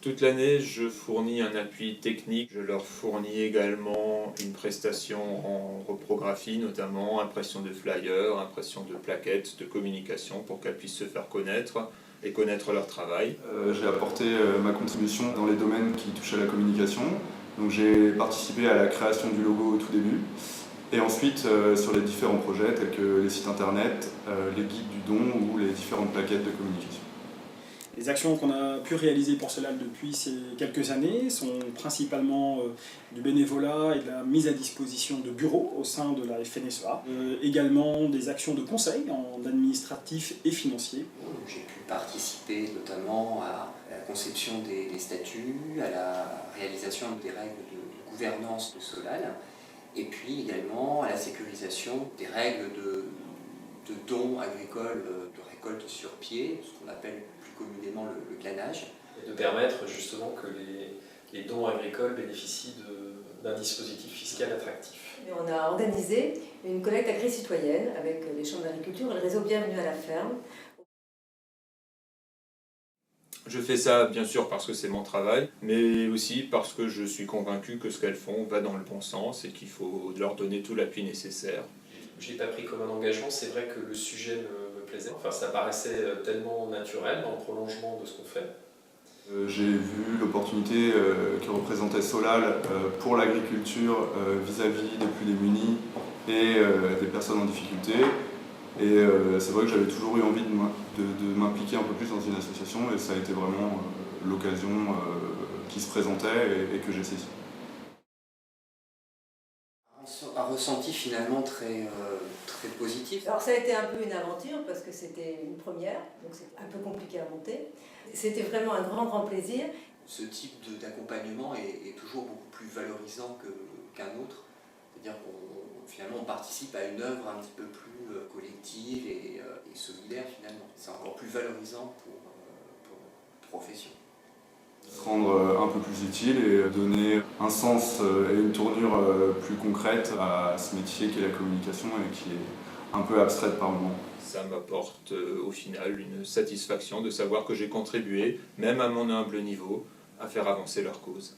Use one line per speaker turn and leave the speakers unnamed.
Toute l'année, je fournis un appui technique. Je leur fournis également une prestation en reprographie, notamment impression de flyers, impression de plaquettes, de communication pour qu'elles puissent se faire connaître et connaître leur travail.
J'ai apporté ma contribution dans les domaines qui touchent à la communication. Donc j'ai participé à la création du logo au tout début. Et ensuite sur les différents projets tels que les sites internet, les guides du don ou les différentes plaquettes de communication.
Les actions qu'on a pu réaliser pour Solal depuis ces quelques années sont principalement du bénévolat et de la mise à disposition de bureaux au sein de la FNSEA. Également des actions de conseil en administratif et financier.
J'ai pu participer notamment à la conception des statuts, à la réalisation des règles de gouvernance de Solal, et puis également à la sécurisation des règles de dons agricoles, de récolte sur pied, ce qu'on appelle plus communément le glanage.
Et de permettre justement que les dons agricoles bénéficient d'un dispositif fiscal attractif.
Et on a organisé une collecte agri-citoyenne avec les chambres d'agriculture et le réseau Bienvenue à la ferme.
Je fais ça bien sûr parce que c'est mon travail, mais aussi parce que je suis convaincu que ce qu'elles font va dans le bon sens et qu'il faut leur donner tout l'appui nécessaire.
Je n'ai pas pris comme un engagement, c'est vrai que le sujet me plaisait. Enfin, ça paraissait tellement naturel dans le prolongement de ce qu'on fait.
J'ai vu l'opportunité que représentait Solal pour l'agriculture vis-à-vis des plus démunis et des personnes en difficulté. Et c'est vrai que j'avais toujours eu envie de m'impliquer un peu plus dans une association et ça a été vraiment l'occasion qui se présentait et que j'ai saisie.
Un ressenti finalement très positif.
Alors ça a été un peu une aventure parce que c'était une première, donc c'est un peu compliqué à monter. C'était vraiment un grand plaisir.
Ce type d'accompagnement est toujours beaucoup plus valorisant qu'un autre. C'est-à-dire qu'on finalement on participe à une œuvre un petit peu plus collective et solidaire finalement. C'est encore plus valorisant pour notre profession.
Se rendre un peu plus utile et donner un sens et une tournure plus concrète à ce métier qui est la communication et qui est un peu abstraite par moments.
Ça m'apporte au final une satisfaction de savoir que j'ai contribué, même à mon humble niveau, à faire avancer leur cause.